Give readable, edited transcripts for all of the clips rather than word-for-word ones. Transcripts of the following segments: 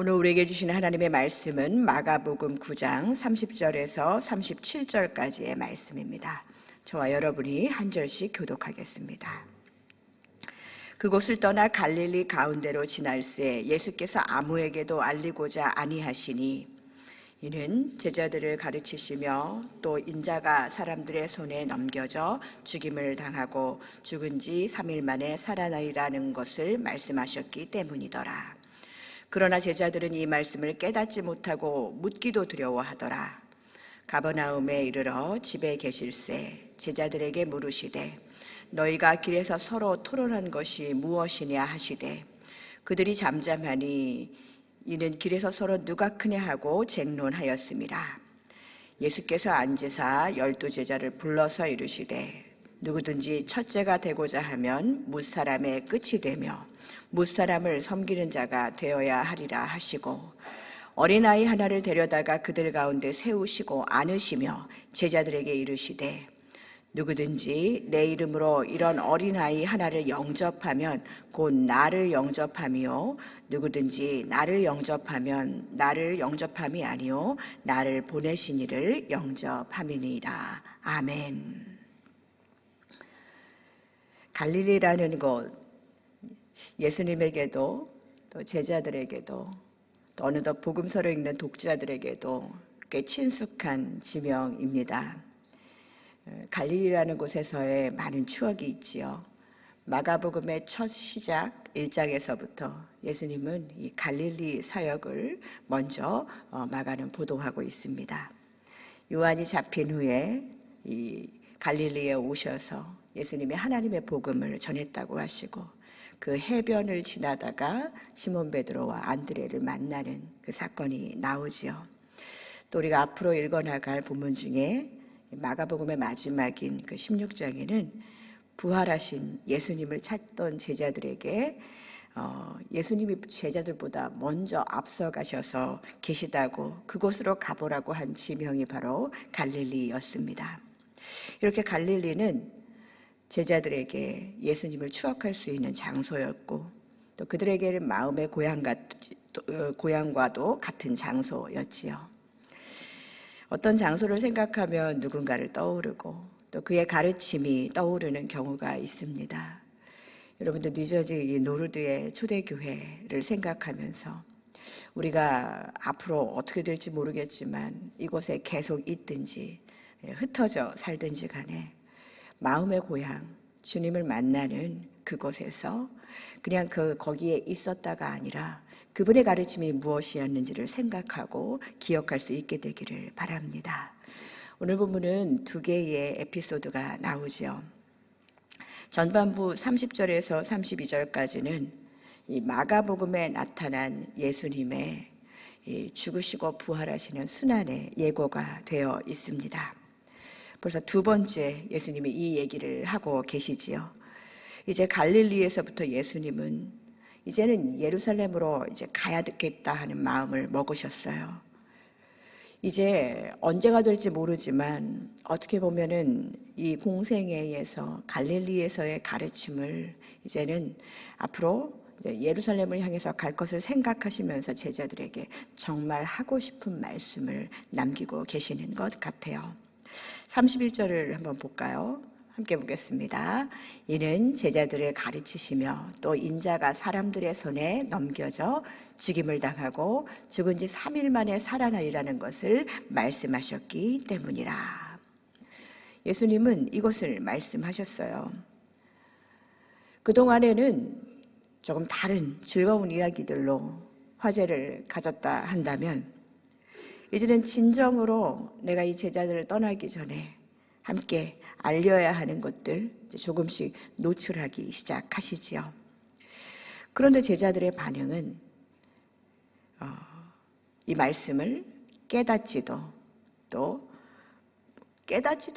오늘 우리에게 주시는 하나님의 말씀은 마가복음 9장 30절에서 37절까지의 말씀입니다. 저와 여러분이 한 절씩 교독하겠습니다. 그곳을 떠나 갈릴리 가운데로 지날새 예수께서 아무에게도 알리고자 아니하시니 이는 제자들을 가르치시며 또 인자가 사람들의 손에 넘겨져 죽임을 당하고 죽은 지 3일 만에 살아나리라는 것을 말씀하셨기 때문이더라. 그러나 제자들은 이 말씀을 깨닫지 못하고 묻기도 두려워하더라. 가버나움에 이르러 집에 계실새 제자들에게 물으시되 너희가 길에서 서로 토론한 것이 무엇이냐 하시되 그들이 잠잠하니 이는 길에서 서로 누가 크냐 하고 쟁론하였습니다. 예수께서 앉으사 12 제자를 불러서 이르시되 누구든지 첫째가 되고자 하면 뭇사람의 끝이 되며 뭇사람을 섬기는 자가 되어야 하리라 하시고 어린아이 하나를 데려다가 그들 가운데 세우시고 안으시며 제자들에게 이르시되 누구든지 내 이름으로 이런 어린아이 하나를 영접하면 곧 나를 영접함이요 누구든지 나를 영접하면 나를 영접함이 아니요 나를 보내신 이를 영접함이니이다. 아멘. 갈릴리라는 곳, 예수님에게도 또 제자들에게도 또 어느덧 복음서를 읽는 독자들에게도 꽤 친숙한 지명입니다. 갈릴리라는 곳에서의 많은 추억이 있지요. 마가복음의 첫 시작 1장에서부터 예수님은 이 갈릴리 사역을 먼저 마가는 보도하고 있습니다. 요한이 잡힌 후에 이 갈릴리에 오셔서 예수님이 하나님의 복음을 전했다고 하시고 그 해변을 지나다가 시몬 베드로와 안드레를 만나는 그 사건이 나오지요. 또 우리가 앞으로 읽어나갈 본문 중에 마가복음의 마지막인 그 16장에는 부활하신 예수님을 찾던 제자들에게 예수님이 제자들보다 먼저 앞서가셔서 계시다고 그곳으로 가보라고 한 지명이 바로 갈릴리였습니다. 이렇게 갈릴리는 제자들에게 예수님을 추억할 수 있는 장소였고 또 그들에게는 마음의 고향과도 같은 장소였지요. 어떤 장소를 생각하면 누군가를 떠오르고 또 그의 가르침이 떠오르는 경우가 있습니다. 여러분들 뉴저지 노르드의 초대교회를 생각하면서 우리가 앞으로 어떻게 될지 모르겠지만 이곳에 계속 있든지 흩어져 살든지 간에 마음의 고향, 주님을 만나는 그곳에서 그냥 거기에 있었다가 아니라 그분의 가르침이 무엇이었는지를 생각하고 기억할 수 있게 되기를 바랍니다. 오늘 본문은 2개의 에피소드가 나오죠. 전반부 30절에서 32절까지는 이 마가복음에 나타난 예수님의 죽으시고 부활하시는 순환의 예고가 되어 있습니다. 벌써 2번째 예수님이 이 얘기를 하고 계시지요. 이제 갈릴리에서부터 예수님은 이제는 예루살렘으로 이제 가야 되겠다 하는 마음을 먹으셨어요. 이제 언제가 될지 모르지만 어떻게 보면은 이 공생애에서 갈릴리에서의 가르침을 이제는 앞으로 이제 예루살렘을 향해서 갈 것을 생각하시면서 제자들에게 정말 하고 싶은 말씀을 남기고 계시는 것 같아요. 31절을 한번 볼까요? 함께 보겠습니다. 이는 제자들을 가르치시며 또 인자가 사람들의 손에 넘겨져 죽임을 당하고 죽은 지 3일 만에 살아나리라는 것을 말씀하셨기 때문이라. 예수님은 이것을 말씀하셨어요. 그동안에는 조금 다른 즐거운 이야기들로 화제를 가졌다 한다면 이제는 진정으로 내가 이 제자들을 떠나기 전에 함께 알려야 하는 것들 조금씩 노출하기 시작하시지요. 그런데 제자들의 반응은 이 말씀을 깨닫지도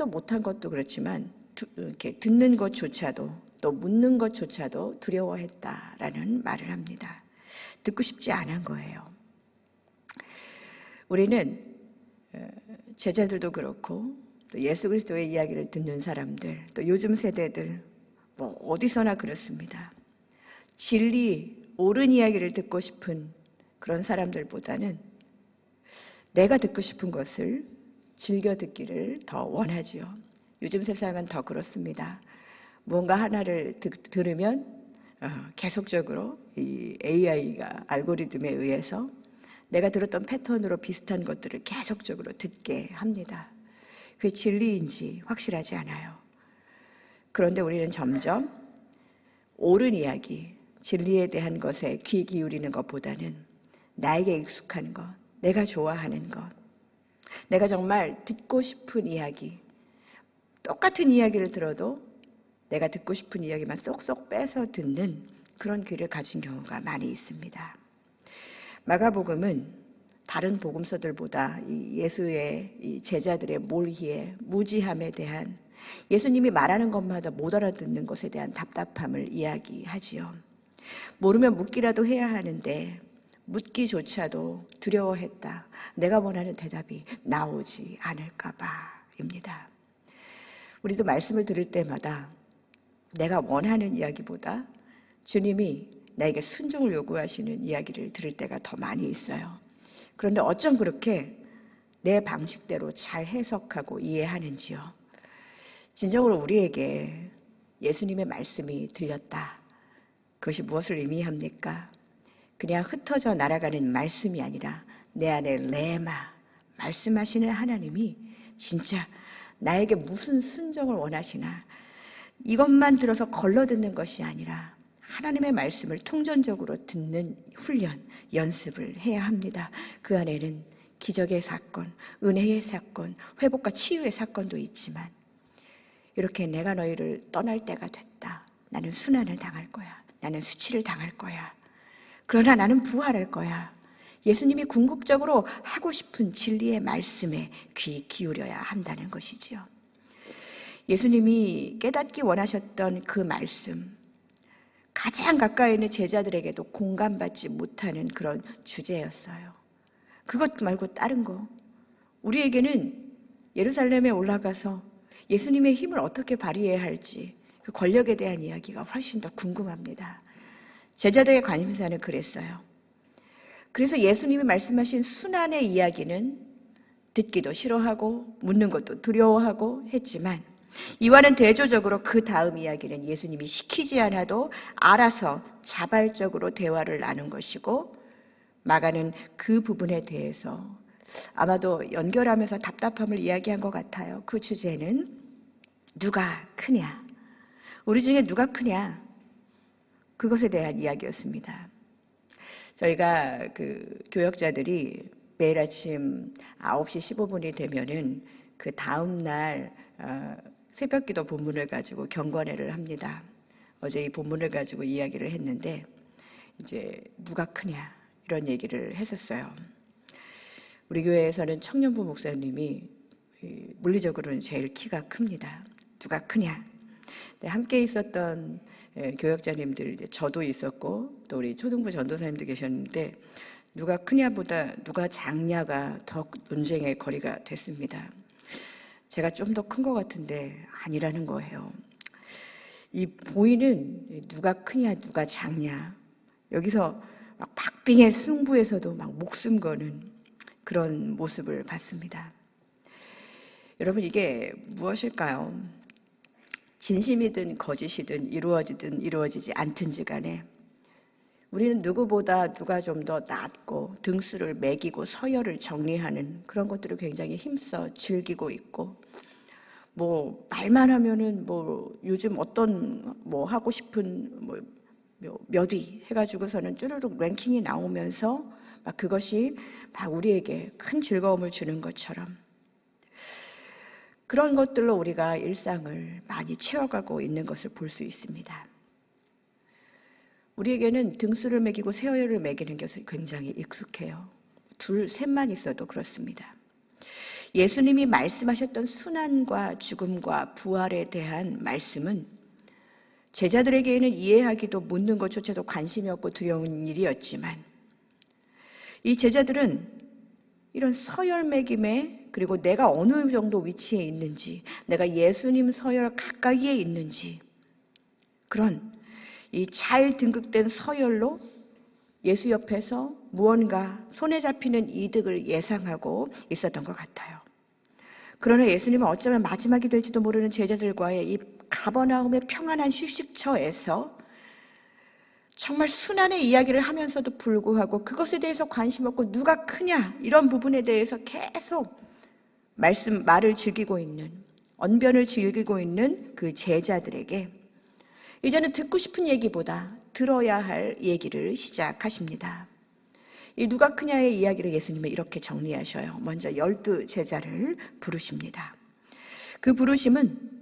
못한 것도 그렇지만 이렇게 듣는 것조차도 또 묻는 것조차도 두려워했다라는 말을 합니다. 듣고 싶지 않은 거예요. 우리는 제자들도 그렇고 또 예수 그리스도의 이야기를 듣는 사람들 또 요즘 세대들 뭐 어디서나 그렇습니다. 진리, 옳은 이야기를 듣고 싶은 그런 사람들보다는 내가 듣고 싶은 것을 즐겨 듣기를 더 원하지요. 요즘 세상은 더 그렇습니다. 무언가 하나를 들으면 계속적으로 이 AI가 알고리즘에 의해서 내가 들었던 패턴으로 비슷한 것들을 계속적으로 듣게 합니다. 그게 진리인지 확실하지 않아요. 그런데 우리는 점점 옳은 이야기, 진리에 대한 것에 귀 기울이는 것보다는 나에게 익숙한 것, 내가 좋아하는 것, 내가 정말 듣고 싶은 이야기, 똑같은 이야기를 들어도 내가 듣고 싶은 이야기만 쏙쏙 빼서 듣는 그런 귀를 가진 경우가 많이 있습니다. 마가복음은 다른 복음서들보다 이 예수의 이 제자들의 몰희에 무지함에 대한 예수님이 말하는 것마다 못 알아듣는 것에 대한 답답함을 이야기하지요. 모르면 묻기라도 해야 하는데 묻기조차도 두려워했다. 내가 원하는 대답이 나오지 않을까 봐입니다. 우리도 말씀을 들을 때마다 내가 원하는 이야기보다 주님이 나에게 순종을 요구하시는 이야기를 들을 때가 더 많이 있어요. 그런데 어쩜 그렇게 내 방식대로 잘 해석하고 이해하는지요. 진정으로 우리에게 예수님의 말씀이 들렸다. 그것이 무엇을 의미합니까? 그냥 흩어져 날아가는 말씀이 아니라 내 안에 레마, 말씀하시는 하나님이 진짜 나에게 무슨 순종을 원하시나 이것만 들어서 걸러듣는 것이 아니라 하나님의 말씀을 통전적으로 듣는 훈련, 연습을 해야 합니다. 그 안에는 기적의 사건, 은혜의 사건, 회복과 치유의 사건도 있지만 이렇게 내가 너희를 떠날 때가 됐다. 나는 순환을 당할 거야. 나는 수치를 당할 거야. 그러나 나는 부활할 거야. 예수님이 궁극적으로 하고 싶은 진리의 말씀에 귀 기울여야 한다는 것이지요. 예수님이 깨닫기 원하셨던 그 말씀, 가장 가까이 있는 제자들에게도 공감받지 못하는 그런 주제였어요. 그것 말고 다른 거, 우리에게는 예루살렘에 올라가서 예수님의 힘을 어떻게 발휘해야 할지 그 권력에 대한 이야기가 훨씬 더 궁금합니다. 제자들의 관심사는 그랬어요. 그래서 예수님이 말씀하신 순환의 이야기는 듣기도 싫어하고 묻는 것도 두려워하고 했지만 이와는 대조적으로 그 다음 이야기는 예수님이 시키지 않아도 알아서 자발적으로 대화를 나눈 것이고 마가는 그 부분에 대해서 아마도 연결하면서 답답함을 이야기한 것 같아요. 그 주제는 누가 크냐? 우리 중에 누가 크냐? 그것에 대한 이야기였습니다. 저희가 그 교역자들이 매일 아침 9시 15분이 되면은 그 다음 날 새벽기도 본문을 가지고 경건회를 합니다. 어제 이 본문을 가지고 이야기를 했는데 이제 누가 크냐 이런 얘기를 했었어요. 우리 교회에서는 청년부 목사님이 물리적으로는 제일 키가 큽니다. 누가 크냐? 함께 있었던 교역자님들, 저도 있었고 또 우리 초등부 전도사님도 계셨는데 누가 크냐보다 누가 작냐가 더 논쟁의 거리가 됐습니다. 제가 좀 더 큰 것 같은데 아니라는 거예요. 이 보이는 누가 크냐 누가 작냐 여기서 막 박빙의 승부에서도 막 목숨 거는 그런 모습을 봤습니다. 여러분 이게 무엇일까요? 진심이든 거짓이든 이루어지든 이루어지지 않든지 간에 우리는 누구보다 누가 좀 더 낫고 등수를 매기고 서열을 정리하는 그런 것들을 굉장히 힘써 즐기고 있고 뭐 말만 하면은 뭐 요즘 어떤 뭐 하고 싶은 뭐 몇 위 해가지고서는 쭈르륵 랭킹이 나오면서 막 그것이 막 우리에게 큰 즐거움을 주는 것처럼 그런 것들로 우리가 일상을 많이 채워가고 있는 것을 볼 수 있습니다. 우리에게는 등수를 매기고 세월을 매기는 것이 굉장히 익숙해요. 둘, 셋만 있어도 그렇습니다. 예수님이 말씀하셨던 순환과 죽음과 부활에 대한 말씀은 제자들에게는 이해하기도 묻는 것조차도 관심이 없고 두려운 일이었지만 이 제자들은 이런 서열 매김에 그리고 내가 어느 정도 위치에 있는지 내가 예수님 서열 가까이에 있는지 그런 이 잘 등극된 서열로 예수 옆에서 무언가 손에 잡히는 이득을 예상하고 있었던 것 같아요. 그러나 예수님은 어쩌면 마지막이 될지도 모르는 제자들과의 이 가버나움의 평안한 휴식처에서 정말 순환의 이야기를 하면서도 불구하고 그것에 대해서 관심 없고 누가 크냐 이런 부분에 대해서 계속 말을 즐기고 있는, 언변을 즐기고 있는 그 제자들에게 이제는 듣고 싶은 얘기보다 들어야 할 얘기를 시작하십니다. 이 누가 크냐의 이야기를 예수님은 이렇게 정리하셔요. 먼저 12 제자를 부르십니다. 그 부르심은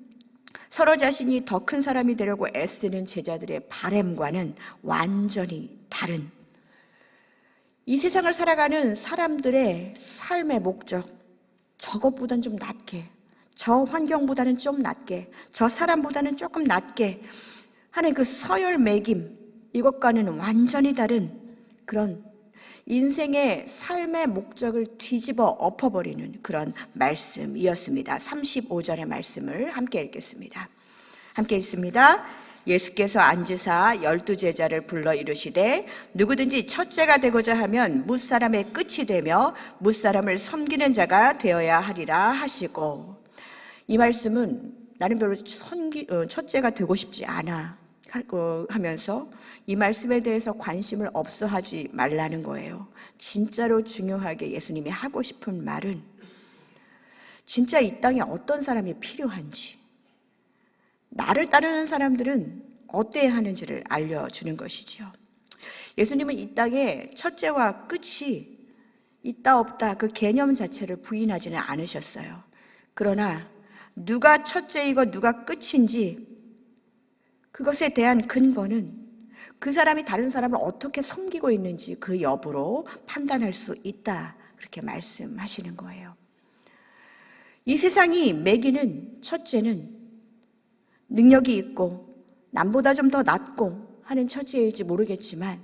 서로 자신이 더 큰 사람이 되려고 애쓰는 제자들의 바램과는 완전히 다른, 이 세상을 살아가는 사람들의 삶의 목적, 저것보다는 좀 낮게, 저 환경보다는 좀 낮게, 저 사람보다는 조금 낮게 하는 그 서열 매김, 이것과는 완전히 다른 그런 인생의 삶의 목적을 뒤집어 엎어버리는 그런 말씀이었습니다. 35절의 말씀을 함께 읽겠습니다. 함께 읽습니다. 예수께서 앉으사 12 제자를 불러 이르시되 누구든지 첫째가 되고자 하면 뭇사람의 끝이 되며 뭇사람을 섬기는 자가 되어야 하리라 하시고, 이 말씀은 나는 별로 첫째가 되고 싶지 않아 하면서 이 말씀에 대해서 관심을 없어하지 말라는 거예요. 진짜로 중요하게 예수님이 하고 싶은 말은 진짜 이 땅에 어떤 사람이 필요한지, 나를 따르는 사람들은 어때야 하는지를 알려주는 것이죠. 예수님은 이 땅에 첫째와 끝이 있다 없다 그 개념 자체를 부인하지는 않으셨어요. 그러나 누가 첫째이고 누가 끝인지 그것에 대한 근거는 그 사람이 다른 사람을 어떻게 섬기고 있는지 그 여부로 판단할 수 있다, 그렇게 말씀하시는 거예요. 이 세상이 매기는 첫째는 능력이 있고 남보다 좀 더 낫고 하는 첫째일지 모르겠지만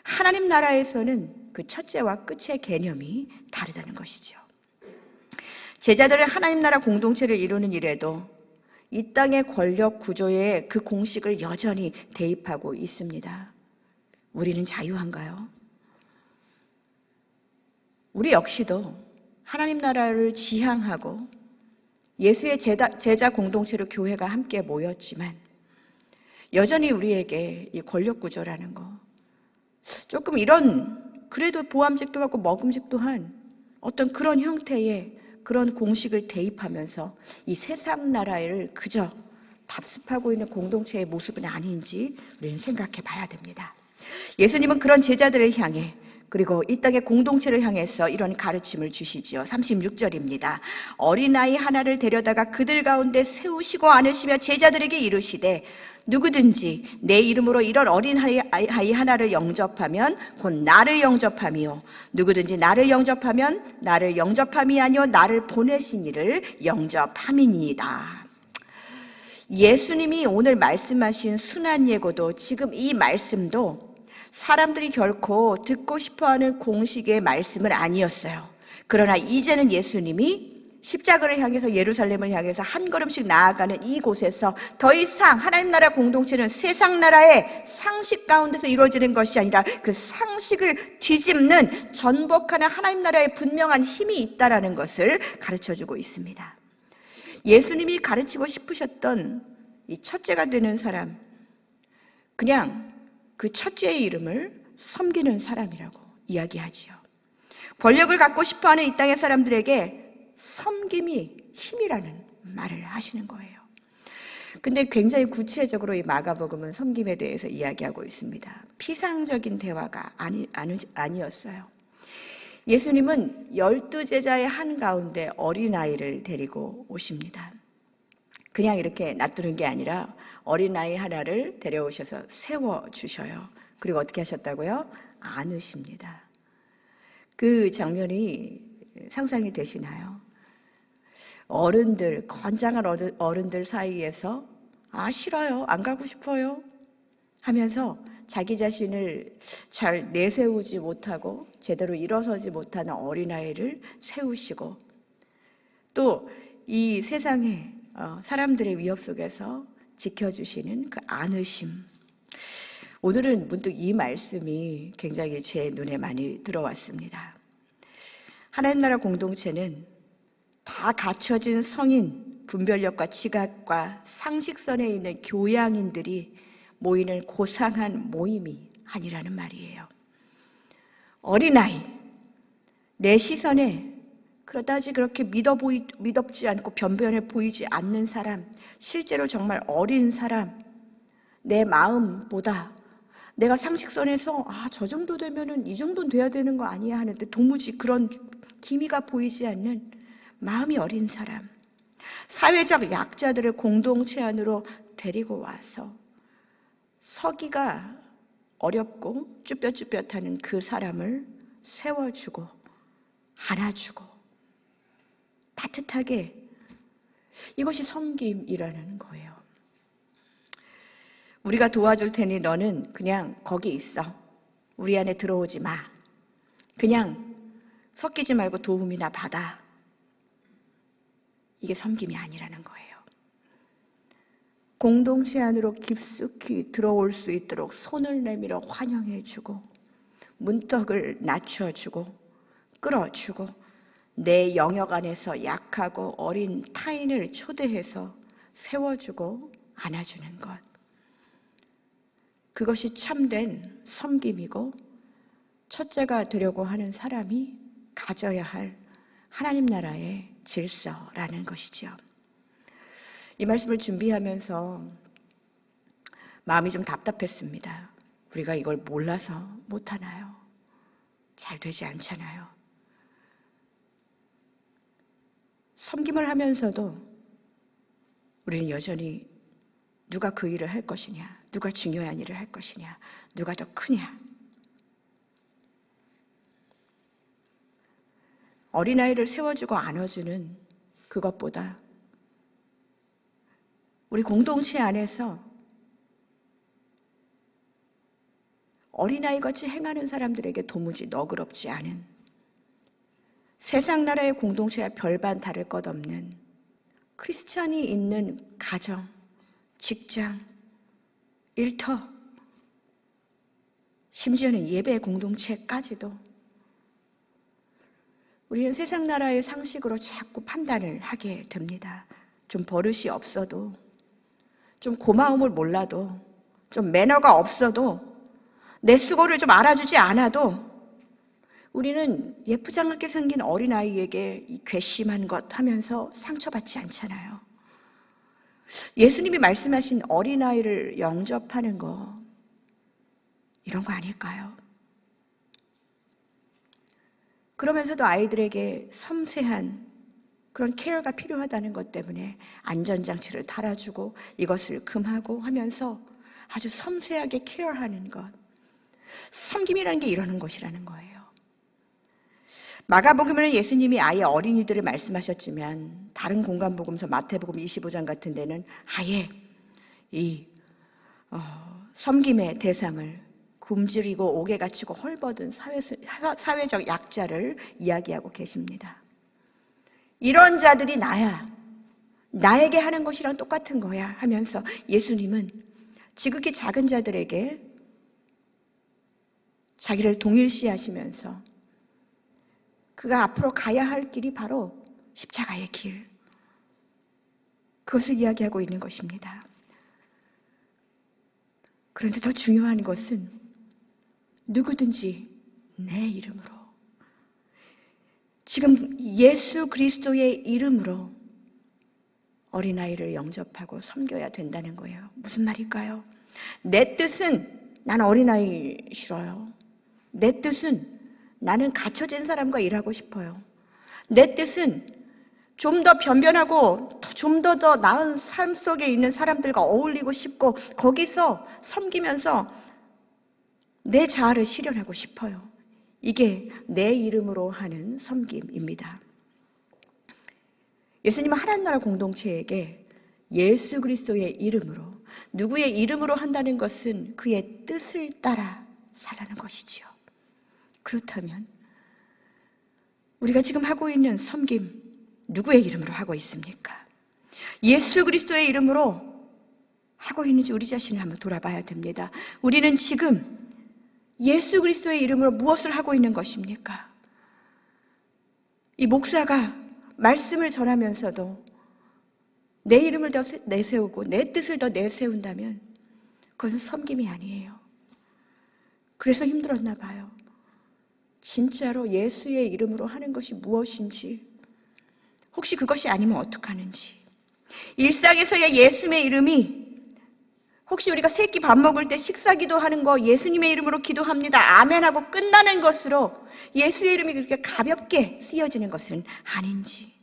하나님 나라에서는 그 첫째와 끝의 개념이 다르다는 것이죠. 제자들은 하나님 나라 공동체를 이루는 일에도 이 땅의 권력 구조에 그 공식을 여전히 대입하고 있습니다. 우리는 자유한가요? 우리 역시도 하나님 나라를 지향하고 예수의 제자 공동체로 교회가 함께 모였지만 여전히 우리에게 이 권력 구조라는 거, 조금 이런 그래도 보암직도 하고 먹음직도 한 어떤 그런 형태의 그런 공식을 대입하면서 이 세상 나라를 그저 답습하고 있는 공동체의 모습은 아닌지 우리는 생각해 봐야 됩니다. 예수님은 그런 제자들을 향해, 그리고 이 땅의 공동체를 향해서 이런 가르침을 주시지요. 36절입니다. 어린아이 하나를 데려다가 그들 가운데 세우시고 안으시며 제자들에게 이르시되 누구든지 내 이름으로 이런 어린아이 하나를 영접하면 곧 나를 영접함이요 누구든지 나를 영접하면 나를 영접함이 아니요 나를 보내신 이를 영접함이니이다. 예수님이 오늘 말씀하신 순환 예고도 지금 이 말씀도 사람들이 결코 듣고 싶어하는 공식의 말씀은 아니었어요. 그러나 이제는 예수님이 십자가를 향해서 예루살렘을 향해서 한 걸음씩 나아가는 이곳에서 더 이상 하나님 나라 공동체는 세상 나라의 상식 가운데서 이루어지는 것이 아니라 그 상식을 뒤집는 전복하는 하나님 나라의 분명한 힘이 있다라는 것을 가르쳐주고 있습니다. 예수님이 가르치고 싶으셨던 이 첫째가 되는 사람, 그냥 그 첫째의 이름을 섬기는 사람이라고 이야기하지요. 권력을 갖고 싶어하는 이 땅의 사람들에게 섬김이 힘이라는 말을 하시는 거예요. 근데 굉장히 구체적으로 이 마가복음은 섬김에 대해서 이야기하고 있습니다. 피상적인 대화가 아니었어요. 예수님은 12 제자의 한가운데 어린아이를 데리고 오십니다. 그냥 이렇게 놔두는 게 아니라 어린아이 하나를 데려오셔서 세워주셔요. 그리고 어떻게 하셨다고요? 안으십니다. 그 장면이 상상이 되시나요? 어른들, 건장한 어른들 사이에서 싫어요, 안 가고 싶어요 하면서 자기 자신을 잘 내세우지 못하고 제대로 일어서지 못하는 어린아이를 세우시고, 또 이 세상에 사람들의 위협 속에서 지켜주시는 그 안으심. 오늘은 문득 이 말씀이 굉장히 제 눈에 많이 들어왔습니다. 하나님 나라 공동체는 다 갖춰진 성인, 분별력과 지각과 상식선에 있는 교양인들이 모이는 고상한 모임이 아니라는 말이에요. 어린아이, 내 시선에 그다지 그렇게 미덥지 않고 변변해 보이지 않는 사람, 실제로 정말 어린 사람, 내 마음보다 내가 상식선에서 저 정도 되면은 이 정도는 돼야 되는 거 아니야 하는데 도무지 그런 기미가 보이지 않는 마음이 어린 사람, 사회적 약자들을 공동체 안으로 데리고 와서 서기가 어렵고 쭈뼛쭈뼛하는 그 사람을 세워주고 안아주고 따뜻하게, 이것이 섬김이라는 거예요. 우리가 도와줄 테니 너는 그냥 거기 있어. 우리 안에 들어오지 마. 그냥 섞이지 말고 도움이나 받아. 이게 섬김이 아니라는 거예요. 공동체 안으로 깊숙이 들어올 수 있도록 손을 내밀어 환영해주고 문턱을 낮춰주고 끌어주고 내 영역 안에서 약하고 어린 타인을 초대해서 세워주고 안아주는 것. 그것이 참된 섬김이고 첫째가 되려고 하는 사람이 가져야 할 하나님 나라의 질서라는 것이죠. 이 말씀을 준비하면서 마음이 좀 답답했습니다. 우리가 이걸 몰라서 못하나요? 잘 되지 않잖아요. 섬김을 하면서도 우리는 여전히 누가 그 일을 할 것이냐, 누가 중요한 일을 할 것이냐, 누가 더 크냐. 어린아이를 세워주고 안아주는 그것보다 우리 공동체 안에서 어린아이같이 행하는 사람들에게 도무지 너그럽지 않은, 세상 나라의 공동체와 별반 다를 것 없는 크리스찬이 있는 가정, 직장, 일터, 심지어는 예배 공동체까지도 우리는 세상 나라의 상식으로 자꾸 판단을 하게 됩니다. 좀 버릇이 없어도, 좀 고마움을 몰라도, 좀 매너가 없어도, 내 수고를 좀 알아주지 않아도 우리는 예쁘장하게 생긴 어린아이에게 이 괘씸한 것 하면서 상처받지 않잖아요. 예수님이 말씀하신 어린아이를 영접하는 거, 이런 거 아닐까요? 그러면서도 아이들에게 섬세한 그런 케어가 필요하다는 것 때문에 안전장치를 달아주고 이것을 금하고 하면서 아주 섬세하게 케어하는 것, 섬김이라는 게 이러는 것이라는 거예요. 마가복음에는 예수님이 아예 어린이들을 말씀하셨지만 다른 공간복음서 마태복음 25장 같은 데는 아예 이 섬김의 대상을 굶주리고 옥에 갇히고 헐벗은 사회적 약자를 이야기하고 계십니다. 이런 자들이 나야, 나에게 하는 것이랑 똑같은 거야 하면서 예수님은 지극히 작은 자들에게 자기를 동일시하시면서 그가 앞으로 가야 할 길이 바로 십자가의 길, 그것을 이야기하고 있는 것입니다. 그런데 더 중요한 것은 누구든지 내 이름으로, 지금 예수 그리스도의 이름으로 어린아이를 영접하고 섬겨야 된다는 거예요. 무슨 말일까요? 내 뜻은 난 어린아이 싫어요. 내 뜻은 나는 갖춰진 사람과 일하고 싶어요. 내 뜻은 좀 더 변변하고 좀 더 나은 삶 속에 있는 사람들과 어울리고 싶고 거기서 섬기면서 내 자아를 실현하고 싶어요. 이게 내 이름으로 하는 섬김입니다. 예수님은 하나님 나라 공동체에게 예수 그리스도의 이름으로, 누구의 이름으로 한다는 것은 그의 뜻을 따라 살라는 것이지요. 그렇다면 우리가 지금 하고 있는 섬김 누구의 이름으로 하고 있습니까? 예수 그리스도의 이름으로 하고 있는지 우리 자신을 한번 돌아봐야 됩니다. 우리는 지금 예수 그리스도의 이름으로 무엇을 하고 있는 것입니까? 이 목사가 말씀을 전하면서도 내 이름을 더 내세우고 내 뜻을 더 내세운다면 그것은 섬김이 아니에요. 그래서 힘들었나 봐요. 진짜로 예수의 이름으로 하는 것이 무엇인지, 혹시 그것이 아니면 어떡하는지, 일상에서의 예수의 이름이, 혹시 우리가 새끼 밥 먹을 때 식사기도 하는 거 예수님의 이름으로 기도합니다 아멘하고 끝나는 것으로 예수의 이름이 그렇게 가볍게 쓰여지는 것은 아닌지,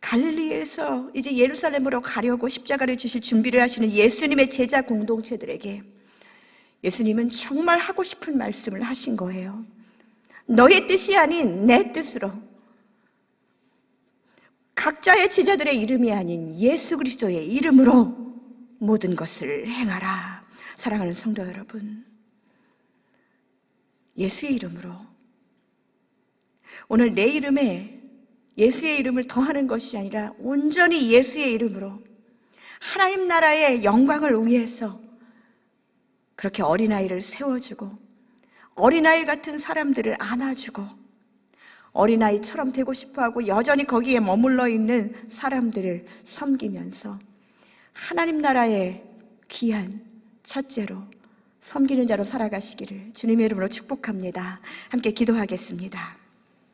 갈릴리에서 이제 예루살렘으로 가려고 십자가를 지실 준비를 하시는 예수님의 제자 공동체들에게 예수님은 정말 하고 싶은 말씀을 하신 거예요. 너의 뜻이 아닌 내 뜻으로, 각자의 제자들의 이름이 아닌 예수 그리스도의 이름으로 모든 것을 행하라. 사랑하는 성도 여러분, 예수의 이름으로, 오늘 내 이름에 예수의 이름을 더하는 것이 아니라 온전히 예수의 이름으로 하나님 나라의 영광을 위해서 그렇게 어린아이를 세워주고 어린아이 같은 사람들을 안아주고 어린아이처럼 되고 싶어하고 여전히 거기에 머물러 있는 사람들을 섬기면서 하나님 나라의 귀한 첫째로 섬기는 자로 살아가시기를 주님의 이름으로 축복합니다. 함께 기도하겠습니다.